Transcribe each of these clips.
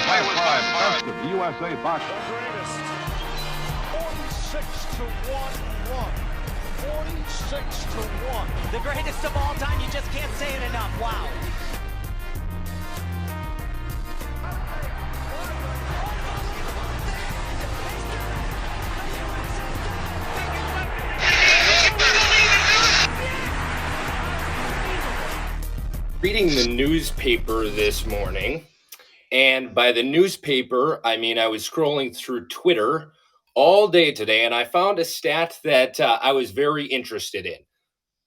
Best of USA boxing. The greatest. 46-1 run. 46-1. The greatest of all time. You just can't say it enough. Wow. Reading the newspaper this morning, and by the newspaper, I mean I was scrolling through Twitter all day today, and I found a stat that I was very interested in.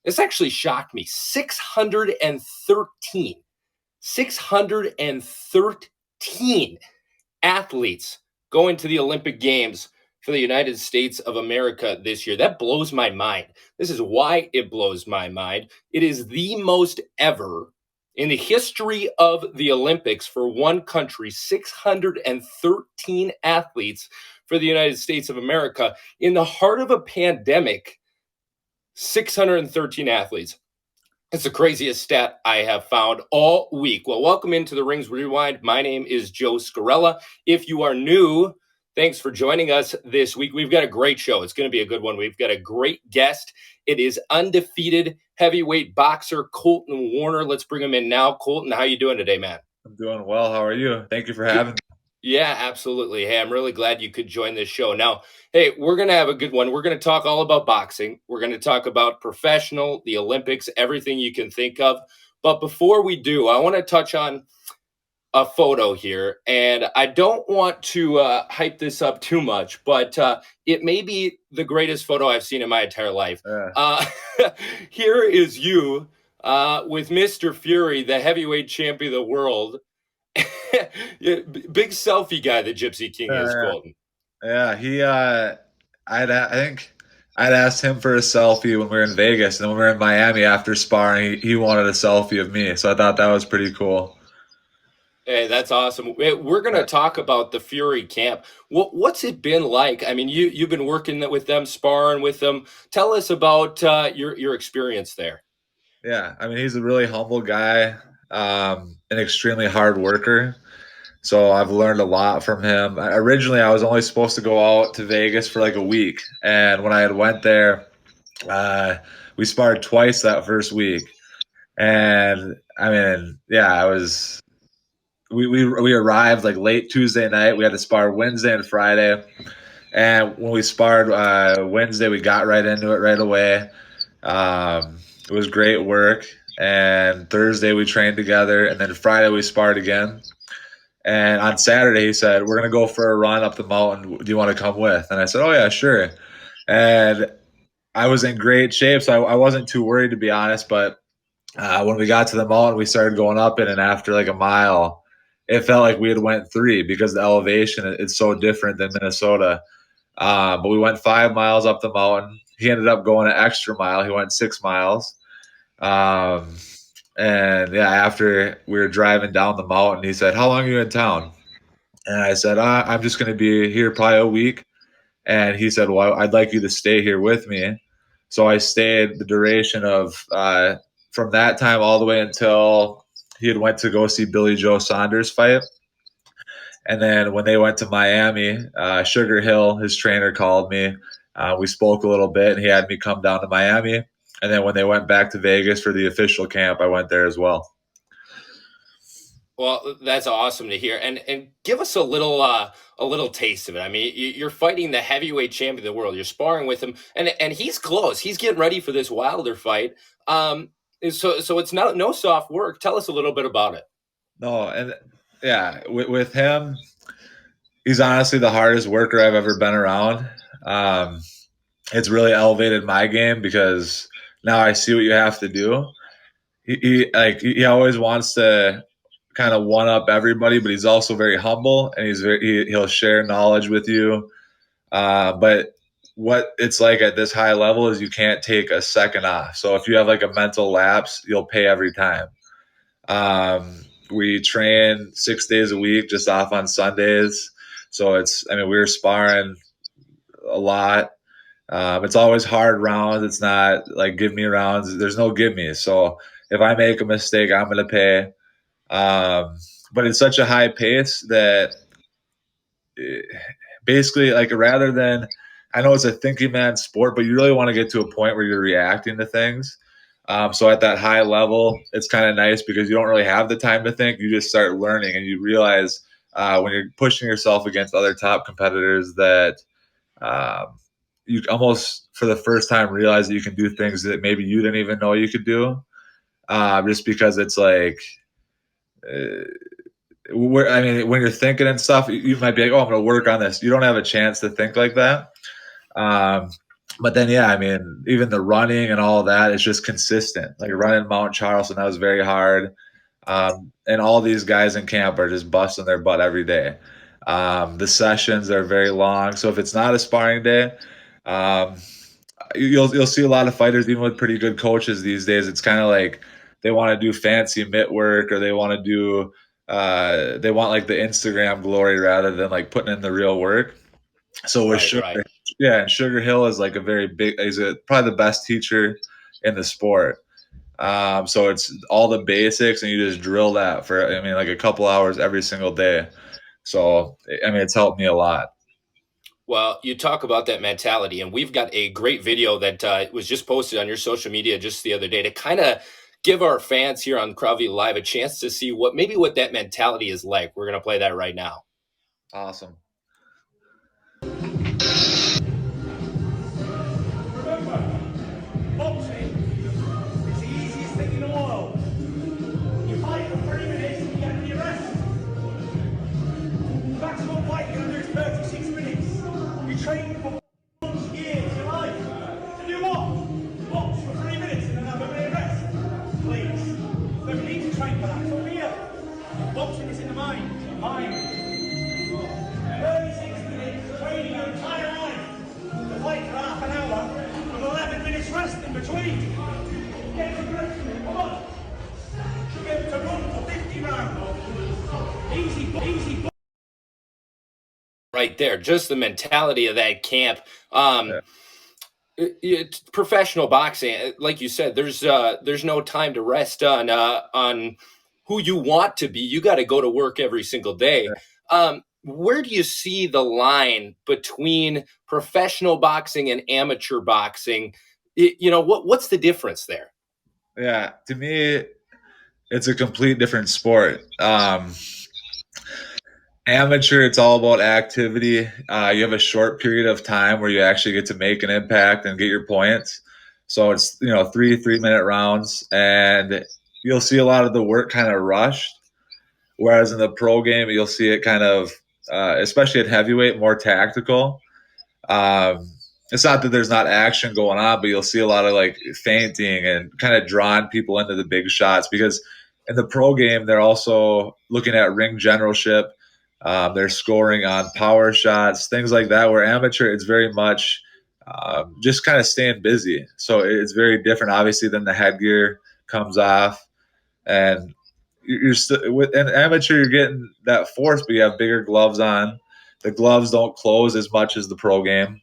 This actually shocked me. 613 athletes going to the Olympic Games for the United States of America this year. That blows my mind. This is why it blows my mind. It is the most ever in the history of the Olympics for one country. 613 athletes for the United States of America. In the heart of a pandemic, 613 athletes. It's the craziest stat I have found all week. Well, welcome into the Rings Rewind. My name is Joe Scarrella. If you are new, thanks for joining us this week. We've got a great show. It's going to be a good one. We've got a great guest. It is undefeated heavyweight boxer Colton Warner. Let's bring him in now. Colton, how you doing today, man? I'm doing well. How are you? Thank you for having me. Yeah, absolutely. Hey, I'm really glad you could join this show. Now, hey, we're going to have a good one. We're going to talk all about boxing. We're going to talk about professional, the Olympics, everything you can think of. But before we do, I want to touch on a photo here. And I don't want to hype this up too much, but it may be the greatest photo I've seen in my entire life. Here is you with Mr. Fury, the heavyweight champion of the world. Big selfie guy, the Gypsy King is, Colton. Yeah, I think I'd asked him for a selfie when we were in Vegas, and then when we were in Miami after sparring, he wanted a selfie of me. So I thought that was pretty cool. Hey, that's awesome. We're going to talk about the Fury camp. What's it been like? I mean, you've been working with them, sparring with them. Tell us about your experience there. Yeah, I mean, he's a really humble guy, an extremely hard worker. So I've learned a lot from him. Originally, I was only supposed to go out to Vegas for like a week. And when I had went there, we sparred twice that first week. And I mean, yeah, we arrived like late Tuesday night. We had to spar Wednesday and Friday. And when we sparred Wednesday, we got right into it right away. It was great work. And Thursday we trained together. And then Friday we sparred again. And on Saturday, he said, we're going to go for a run up the mountain. Do you want to come with? And I said, oh, yeah, sure. And I was in great shape, so I wasn't too worried, to be honest. But when we got to the mountain, we started going up it. And after like a mile, it felt like we had went 3 because the elevation is so different than Minnesota. But we went 5 miles up the mountain. He ended up going an extra mile. He went 6 miles. And yeah, after we were driving down the mountain, he said, how long are you in town? And I said, I'm just going to be here probably a week. And he said, well, I'd like you to stay here with me. So I stayed the duration of from that time all the way until he had went to go see Billy Joe Saunders fight. And then when they went to Miami, Sugar Hill, his trainer, called me. We spoke a little bit, and he had me come down to Miami. And then when they went back to Vegas for the official camp, I went there as well. Well, that's awesome to hear. And give us a little taste of it. I mean, you're fighting the heavyweight champion of the world. You're sparring with him, and he's close. He's getting ready for this Wilder fight. So it's no soft work. Tell us a little bit about it. No, and yeah, with him, he's honestly the hardest worker I've ever been around. It's really elevated my game because now I see what you have to do. He always wants to kind of one up everybody, but he's also very humble, and he'll share knowledge with you. But what it's like at this high level is you can't take a second off. So if you have like a mental lapse, you'll pay every time. We train 6 days a week, just off on Sundays. So we were sparring a lot. It's always hard rounds. It's not like give me rounds. There's no give me. So if I make a mistake, I'm going to pay. But it's such a high pace that basically, like, rather than, I know it's a thinking man sport, but you really want to get to a point where you're reacting to things. So at that high level, it's kind of nice because you don't really have the time to think. You just start learning, and you realize when you're pushing yourself against other top competitors that you almost, for the first time, realize that you can do things that maybe you didn't even know you could do. Just because it's like, I mean, when you're thinking and stuff, you might be like, "Oh, I'm going to work on this." You don't have a chance to think like that. Um, but then, yeah, I mean, even the running and all of that is just consistent. Like running Mount Charleston, that was very hard. And all these guys in camp are just busting their butt every day. The sessions are very long, so if it's not a sparring day, um, you'll see a lot of fighters, even with pretty good coaches these days. It's kind of like they want to do fancy mitt work, or they want to do they want like the Instagram glory rather than like putting in the real work. So with Sugar, yeah, and Sugar Hill is like a very big, probably the best teacher in the sport. So it's all the basics, and you just drill that for, I mean, like a couple hours every single day. So, I mean, it's helped me a lot. Well, you talk about that mentality, and we've got a great video that was just posted on your social media just the other day to kind of give our fans here on Crowdview Live a chance to see what that mentality is like. We're going to play that right now. Awesome. Remember, boxing is the easiest thing in the world. You fight for 3 minutes and you get your rest. The maximum fight you're going to do is 36 minutes. You train for years, your life. To do what? Box for 3 minutes and then have a minute rest. Please. Don't need to train for that. It's all here. Boxing is in the mind. Mind. 36 minutes training your entire life. The fight for half an hour with 11 minutes rest in between. Get to grips with it. Come on. Get to run for 50 rounds. Easy, easy. Right there, just the mentality of that camp. It's professional boxing, like you said. There's no time to rest on who you want to be. You got to go to work every single day. Where do you see the line between professional boxing and amateur boxing? What's the difference there? Yeah, to me, it's a complete different sport. Amateur, it's all about activity. You have a short period of time where you actually get to make an impact and get your points. So it's, 3 3-minute rounds, and you'll see a lot of the work kind of rushed. Whereas in the pro game, you'll see it kind of, especially at heavyweight, more tactical. It's not that there's not action going on, but you'll see a lot of like feinting and kind of drawing people into the big shots, because in the pro game, they're also looking at ring generalship. They're scoring on power shots, things like that. Where amateur, it's very much just kind of staying busy. So it's very different, obviously, than the headgear comes off, and you're still with an amateur. You're getting that force, but you have bigger gloves on. The gloves don't close as much as the pro game.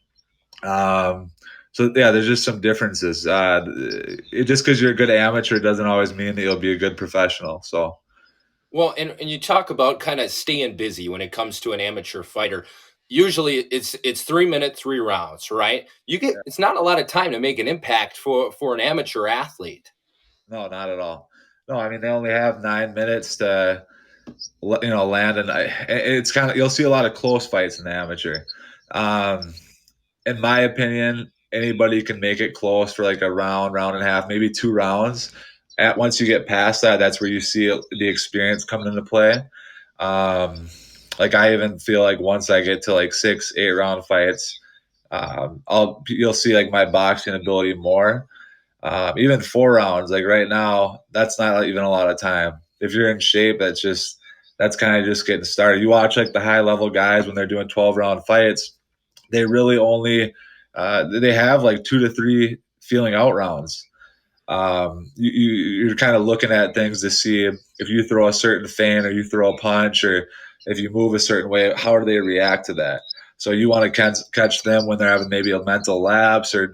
So yeah, there's just some differences. Just because you're a good amateur doesn't always mean that you'll be a good professional. So. Well, and you talk about kind of staying busy when it comes to an amateur fighter. Usually it's 3 minute, 3 rounds, right? It's not a lot of time to make an impact for an amateur athlete. No, not at all. No, I mean, they only have 9 minutes to, land, and it's kind of, you'll see a lot of close fights in the amateur. In my opinion, anybody can make it close for like a round, round and a half, maybe 2 rounds. Once you get past that, that's where you see the experience coming into play. Like I even feel like once I get to like 6-8 round fights, you'll see like my boxing ability more. Even 4 rounds, like right now, that's not even a lot of time. If you're in shape, that's kind of just getting started. You watch like the high level guys when they're doing 12-round fights, they really only they have like 2 to 3 feeling out rounds. You're kind of looking at things to see if you throw a certain feint or you throw a punch, or if you move a certain way, how do they react to that? So you want to catch them when they're having maybe a mental lapse, or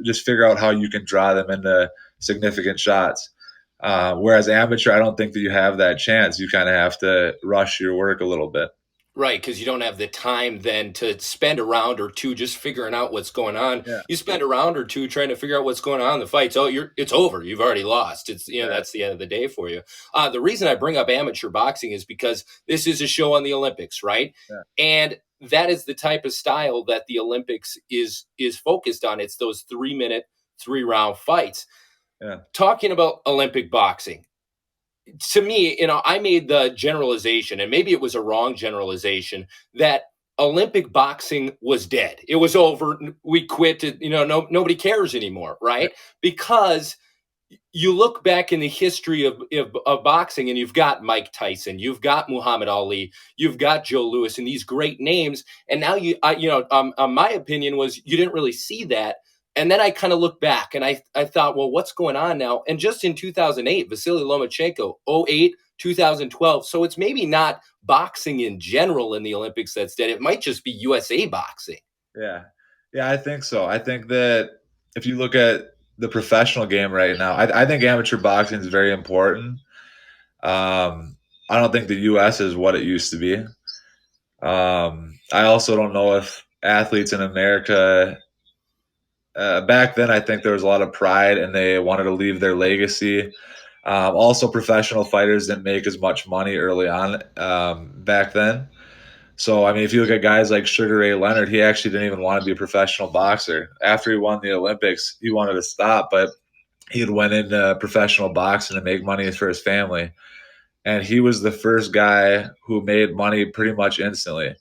just figure out how you can draw them into significant shots. Whereas amateur, I don't think that you have that chance. You kind of have to rush your work a little bit. Right, because you don't have the time then to spend a round or two just figuring out what's going on. Yeah, You spend a round or two trying to figure out what's going on in the fight. So it's over. You've already lost. It's right. that's the end of the day for you. The reason I bring up amateur boxing is because this is a show on the Olympics, right? Yeah, And that is the type of style that the Olympics is focused on. It's those 3 minute, 3 round fights. yeah, Talking about Olympic boxing, to me, I made the generalization, and maybe it was a wrong generalization, that Olympic boxing was dead. It was over. We quit. Nobody cares anymore, yeah, right? Because you look back in the history of boxing, and you've got Mike Tyson, you've got Muhammad Ali, you've got Joe Louis, and these great names. And now my opinion was you didn't really see that. And then I kind of looked back and I thought, well, what's going on now? And just in 2008, Vasily Lomachenko, 08, 2012. So it's maybe not boxing in general in the Olympics that's dead. It might just be USA boxing. yeah. Yeah, I think so. I think that if you look at the professional game right now, I think amateur boxing is very important. I don't think the U.S. is what it used to be. I also don't know if athletes in America back then, I think there was a lot of pride and they wanted to leave their legacy. Also, professional fighters didn't make as much money early on back then. So, I mean, if you look at guys like Sugar Ray Leonard, he actually didn't even want to be a professional boxer. After he won the Olympics, he wanted to stop, but he had went into professional boxing to make money for his family. And he was the first guy who made money pretty much instantly.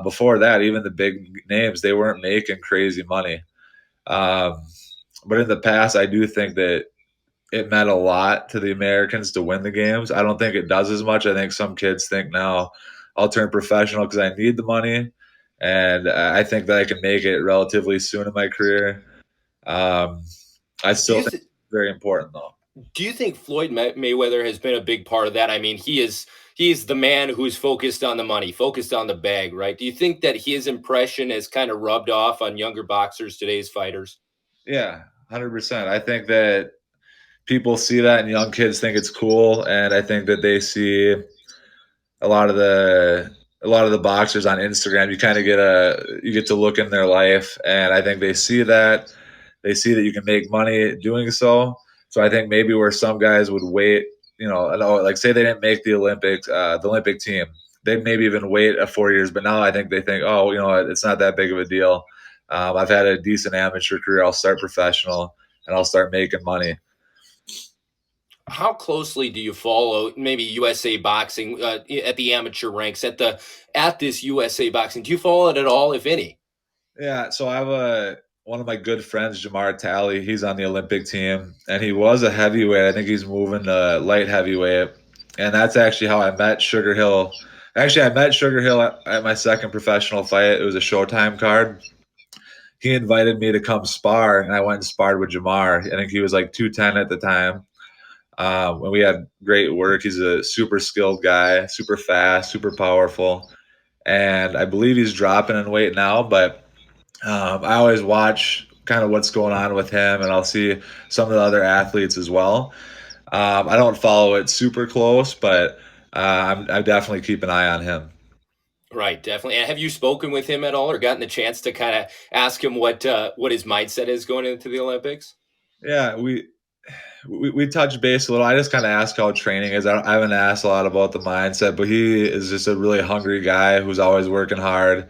Before that, even the big names, they weren't making crazy money. Um, but in the past, I do think that it meant a lot to the Americans to win the games. I don't think it does as much. I think some kids think now I'll turn professional because I need the money, and I think that I can make it relatively soon in my career. Um, I Do still you think th- it's very important though. Do you think Floyd Mayweather has been a big part of that? I mean, he's the man who's focused on the money, focused on the bag, right? Do you think that his impression has kind of rubbed off on younger boxers, today's fighters? Yeah, 100%. I think that people see that, and young kids think it's cool, and I think that they see a lot of the a lot of the boxers on Instagram. You get to look in their life, and I think they see that you can make money doing so. So I think maybe where some guys would wait, like say they didn't make the Olympic team, they'd maybe even wait 4 years. But now I think they think, oh, it's not that big of a deal. I've had a decent amateur career. I'll start professional, and I'll start making money. How closely do you follow maybe USA boxing at the amateur ranks at this USA boxing? Do you follow it at all, if any? Yeah, so I have one of my good friends, Jamar Talley. He's on the Olympic team, and he was a heavyweight. I think he's moving to light heavyweight, and that's actually how I met Sugar Hill. Actually, I met Sugar Hill at my second professional fight. It was a Showtime card. He invited me to come spar, and I went and sparred with Jamar. I think he was like 210 at the time. And we had great work. He's a super skilled guy, super fast, super powerful, and I believe he's dropping in weight now, but I always watch kind of what's going on with him, and I'll see some of the other athletes as well. I don't follow it super close, but I definitely keep an eye on him. Right, definitely. And have you spoken with him at all, or gotten the chance to kind of ask him what his mindset is going into the Olympics? Yeah, we touch base a little. I just kind of ask how training is. I haven't asked a lot about the mindset, but he is just a really hungry guy who's always working hard.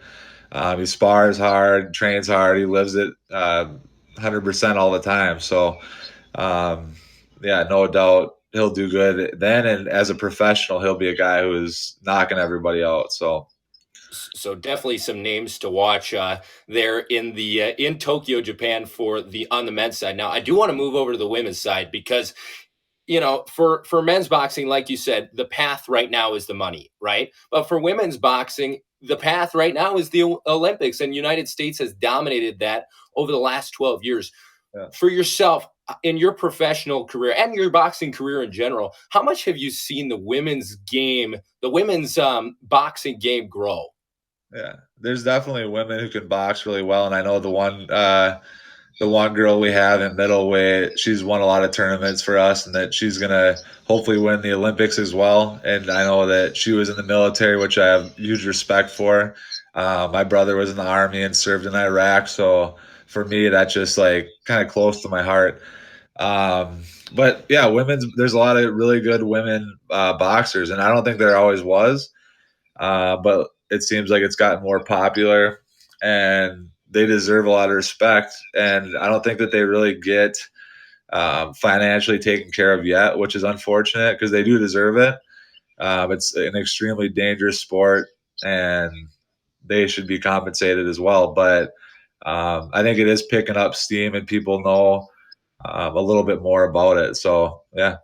He spars hard, trains hard. He lives it 100% all the time. So, um, yeah, no doubt he'll do good then. And as a professional, he'll be a guy who is knocking everybody out. So, So definitely some names to watch there in Tokyo, Japan for the on the men's side. Now I do want to move over to the women's side because for men's boxing, like you said, the path right now is the money, right? But for women's boxing, the path right now is the Olympics, and United States has dominated that over the last 12 years. yeah. For yourself, in your professional career and your boxing career in general, how much have you seen the women's boxing game grow? Yeah, there's definitely women who can box really well, and I know the one the one girl we have in middleweight, she's won a lot of tournaments for us, and that she's gonna hopefully win the Olympics as well. And I know that she was in the military, which I have huge respect for. My brother was in the army and served in Iraq, so for me, that's just like kind of close to my heart. Um, but yeah, there's a lot of really good women boxers, and I don't think there always was, but it seems like it's gotten more popular, and they deserve a lot of respect. And I don't think that they really get financially taken care of yet, which is unfortunate because they do deserve it. It's an extremely dangerous sport, and they should be compensated as well. But I think it is picking up steam, and people know a little bit more about it. So yeah.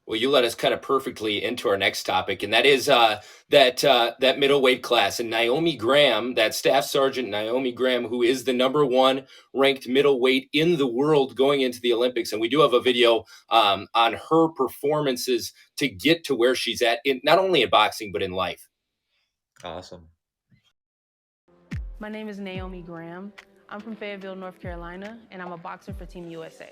Well, you led us kind of perfectly into our next topic, and that is that middleweight class. And Naomi Graham, that Staff Sergeant Naomi Graham, who is the number one ranked middleweight in the world going into the Olympics. And we do have a video on her performances to get to where she's at, not only in boxing but in life. Awesome. My name is Naomi Graham. I'm from Fayetteville, North Carolina, and I'm a boxer for Team USA.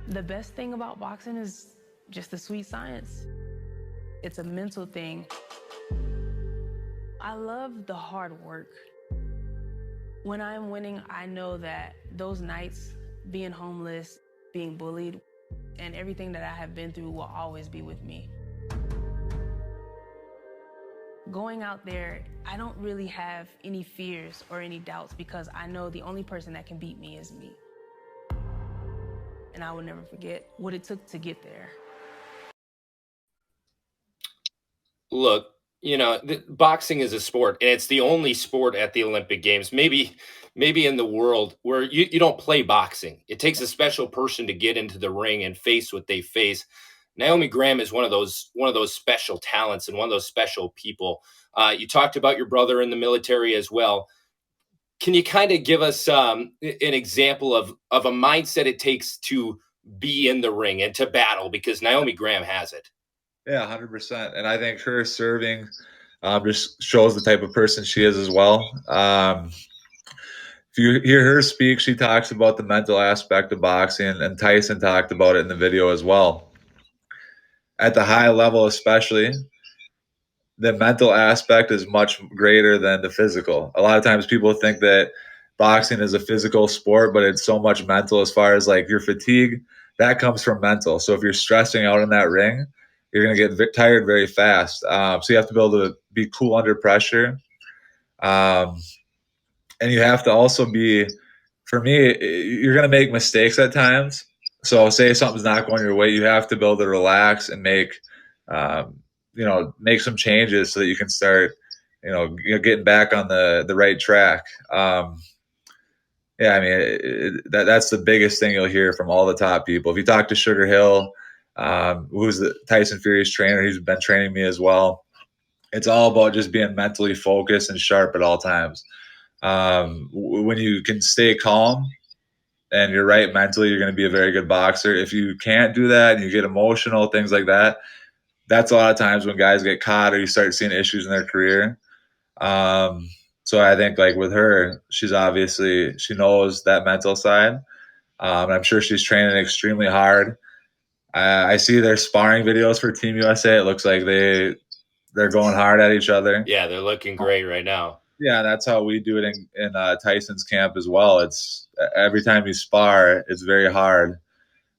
The best thing about boxing is just the sweet science. It's a mental thing. I love the hard work. When I'm winning, I know that those nights, being homeless, being bullied, and everything that I have been through will always be with me. Going out there, I don't really have any fears or any doubts because I know the only person that can beat me is me. And I will never forget what it took to get there. Look, boxing is a sport, and it's the only sport at the Olympic Games, maybe in the world, where you don't play boxing. It takes a special person to get into the ring and face what they face. Naomi Graham is one of those special talents and one of those special people. You talked about your brother in the military as well. Can you kind of give us an example of a mindset it takes to be in the ring and to battle? Because Naomi Graham has it. Yeah, 100%. And I think her serving just shows the type of person she is as well. If you hear her speak, she talks about the mental aspect of boxing, and Tyson talked about it in the video as well. At the high level, especially, the mental aspect is much greater than the physical. A lot of times people think that boxing is a physical sport, but it's so much mental as far as like your fatigue. That comes from mental. So if you're stressing out in that ring, you're going to get tired very fast. So you have to be able to be cool under pressure. And you have to also be, for me, you're going to make mistakes at times. So say something's not going your way, you have to be able to relax and make some changes so that you can start, getting back on the right track. Yeah, I mean, that's the biggest thing you'll hear from all the top people. If you talk to Sugar Hill, who's the Tyson Fury's trainer, he's been training me as well. It's all about just being mentally focused and sharp at all times. When you can stay calm and you're right mentally, you're going to be a very good boxer. If you can't do that and you get emotional, things like that, that's a lot of times when guys get caught or you start seeing issues in their career. So I think like with her, she knows that mental side. I'm sure she's training extremely hard. I see their sparring videos for Team USA. It looks like they're going hard at each other. Yeah, they're looking great right now. Yeah, that's how we do it in Tyson's camp as well. It's every time you spar, it's very hard.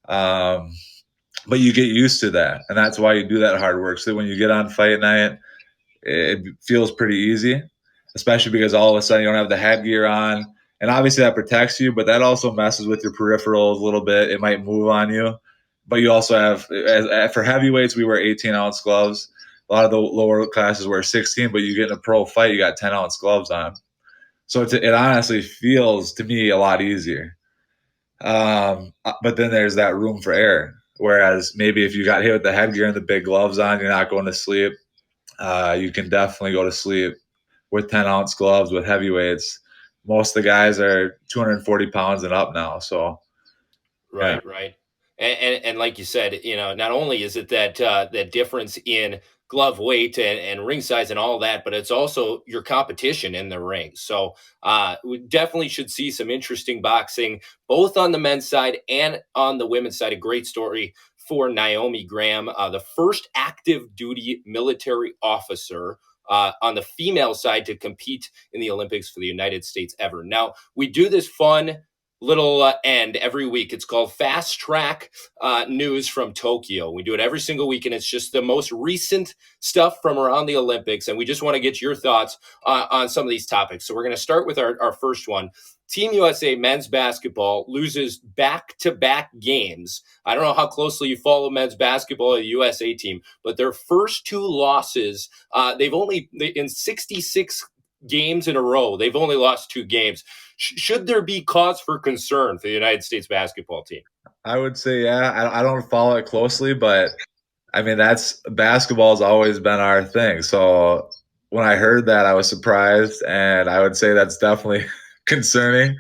But you get used to that, and that's why you do that hard work. So when you get on fight night, it feels pretty easy, especially because all of a sudden you don't have the headgear on. And obviously that protects you, but that also messes with your peripherals a little bit. It might move on you. But you also have, for heavyweights, we wear 18-ounce gloves. A lot of the lower classes wear 16, but you get in a pro fight, you got 10-ounce gloves on. So it honestly feels, to me, a lot easier. But then there's that room for error. Whereas maybe if you got hit with the headgear and the big gloves on, you're not going to sleep. You can definitely go to sleep with 10-ounce gloves with heavyweights. Most of the guys are 240 pounds and up now. So, right. And like you said, not only is it that difference in glove weight and ring size and all that, but it's also your competition in the ring. So we definitely should see some interesting boxing, both on the men's side and on the women's side. A great story for Naomi Graham, the first active duty military officer on the female side to compete in the Olympics for the United States ever. Now, we do this fun little end every week. It's called Fast Track News from Tokyo. We do it every single week, and it's just the most recent stuff from around the Olympics. And we just want to get your thoughts on some of these topics. So we're going to start with our first one. Team USA men's basketball loses back-to-back games. I don't know how closely you follow men's basketball, the USA team, but their first two losses, in 66 games in a row, they've only lost two games. Should there be cause for concern for the United States basketball team? I would say, yeah. I don't follow it closely, but I mean, basketball has always been our thing. So when I heard that, I was surprised, and I would say that's definitely concerning.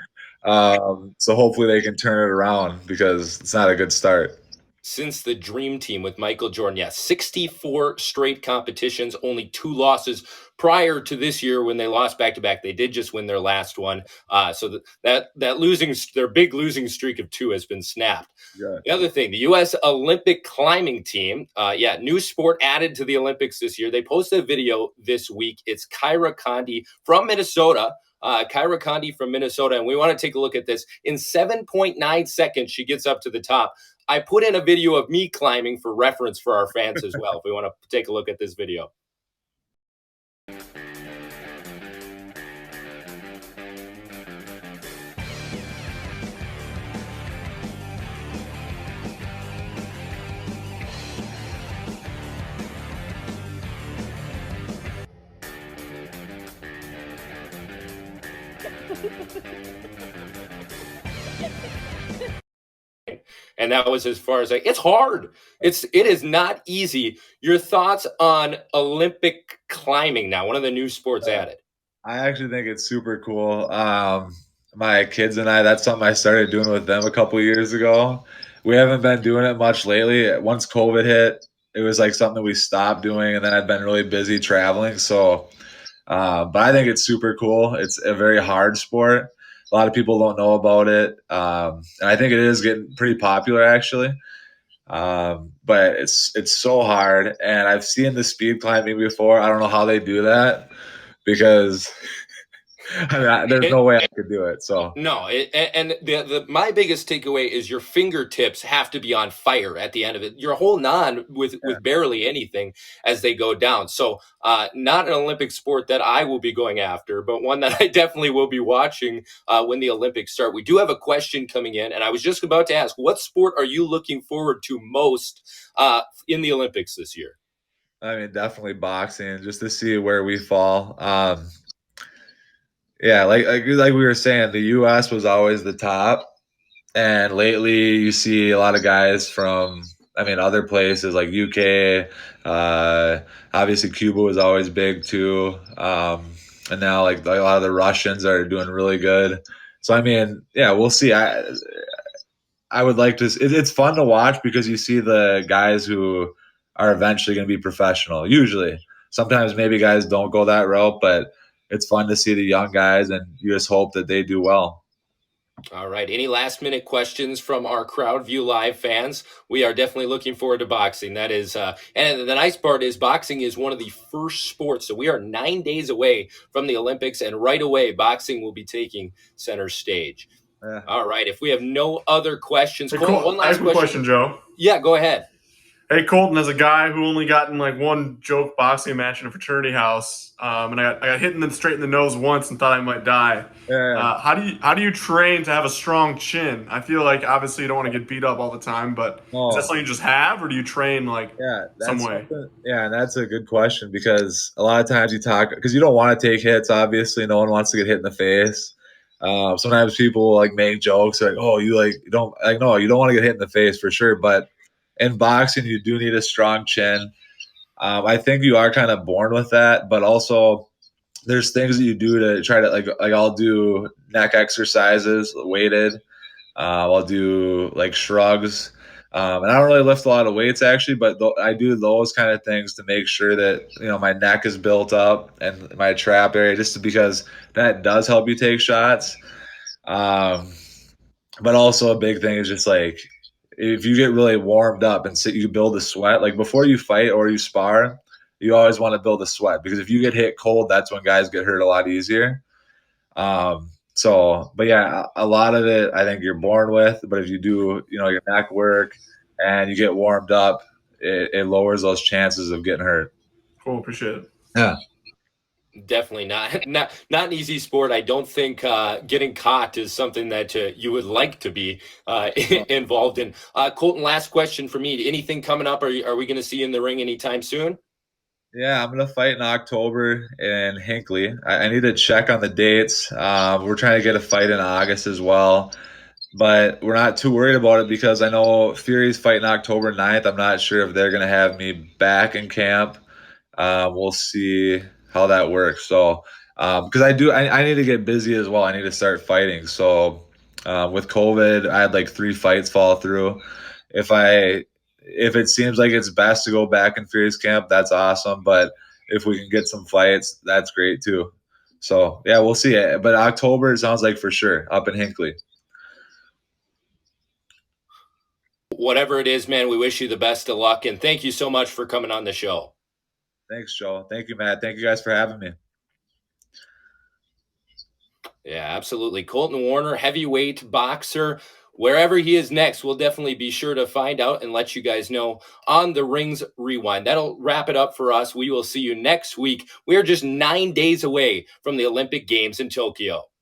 So hopefully they can turn it around because it's not a good start. Since the Dream Team with Michael Jordan, yes, 64 straight competitions, only two losses prior to this year when they lost back to back. They did just win their last one, so their big losing streak of two has been snapped. Yeah. The other thing, the U.S. Olympic climbing team, new sport added to the Olympics this year. They posted a video this week. It's Kyra Condi from Minnesota. Kyra Condi from Minnesota, and we want to take a look at this. In 7.9 seconds, she gets up to the top. I put in a video of me climbing for reference for our fans as well, if we want to take a look at this video. And that was as far as it's hard. It is not easy. Your thoughts on Olympic climbing now, one of the new sports added? I actually think it's super cool. My kids and I, that's something I started doing with them a couple years ago. We haven't been doing it much lately. Once COVID hit, it was like something we stopped doing, and then I've been really busy traveling. So, but I think it's super cool. It's a very hard sport. A lot of people don't know about it, and I think it is getting pretty popular actually. But it's so hard, and I've seen the speed climbing before. I don't know how they do that because I mean, there's no way I could do it. So no, my biggest takeaway is your fingertips have to be on fire at the end of it. You're holding on with barely anything as they go down. So not an Olympic sport that I will be going after, but one that I definitely will be watching when the Olympics start. We do have a question coming in, and I was just about to ask, what sport are you looking forward to most in the Olympics this year? I mean, definitely boxing, just to see where we fall. Yeah, like we were saying, the U.S. was always the top, and lately you see a lot of guys from, I mean, other places like UK. Obviously, Cuba was always big too, and now like a lot of the Russians are doing really good. So I mean, yeah, we'll see. I would like to. It's fun to watch because you see the guys who are eventually going to be professional. Usually, sometimes maybe guys don't go that route, but it's fun to see the young guys, and you just hope that they do well. All right. Any last minute questions from our CrowdView Live fans? We are definitely looking forward to boxing. That is, and the nice part is boxing is one of the first sports. So we are 9 days away from the Olympics, and right away, boxing will be taking center stage. Yeah. All right. If we have no other questions, hey, Colton, one last question, Joe. Yeah, go ahead. Hey, Colton, as a guy who only got in like one joke boxing match in a fraternity house, and I got hit straight in the nose once and thought I might die. Yeah. How do you train to have a strong chin? I feel like obviously you don't want to get beat up all the time, but is that something you just have, or do you train like some way? Yeah, that's a good question because a lot of times you talk because you don't want to take hits. Obviously, no one wants to get hit in the face. Sometimes people like make jokes like, "Oh, you don't no, you don't want to get hit in the face for sure," but in boxing, you do need a strong chin. I think you are kind of born with that, but also there's things that you do to try to like I'll do neck exercises, weighted. I'll do like shrugs. And I don't really lift a lot of weights actually, but I do those kind of things to make sure that my neck is built up and my trap area, just because that does help you take shots. But also a big thing is just like if you get really warmed up and you build a sweat, like before you fight or you spar, you always want to build a sweat, because if you get hit cold, that's when guys get hurt a lot easier. But yeah, a lot of it I think you're born with, but if you do, your neck work and you get warmed up, it lowers those chances of getting hurt. Cool, appreciate it. Yeah. Definitely not an easy sport. I don't think getting caught is something that you would like to be involved in. Colton, last question for me. Anything coming up? Are we going to see you in the ring anytime soon? Yeah, I'm gonna fight in October in Hinckley. I need to check on the dates. We're trying to get a fight in August as well, but we're not too worried about it because I know Fury's fighting October 9th. I'm not sure if they're gonna have me back in camp. We'll see how that works. So, because I need to get busy as well. I need to start fighting. So, with COVID, I had like 3 fights fall through. If it seems like it's best to go back in Fury's camp, that's awesome. But if we can get some fights, that's great too. So yeah, we'll see it. But October, it sounds like for sure up in Hinckley. Whatever it is, man, we wish you the best of luck, and thank you so much for coming on the show. Thanks, Joe. Thank you, Matt. Thank you guys for having me. Yeah, absolutely. Colton Warner, heavyweight boxer. Wherever he is next, we'll definitely be sure to find out and let you guys know on the Rings Rewind. That'll wrap it up for us. We will see you next week. We are just 9 days away from the Olympic Games in Tokyo.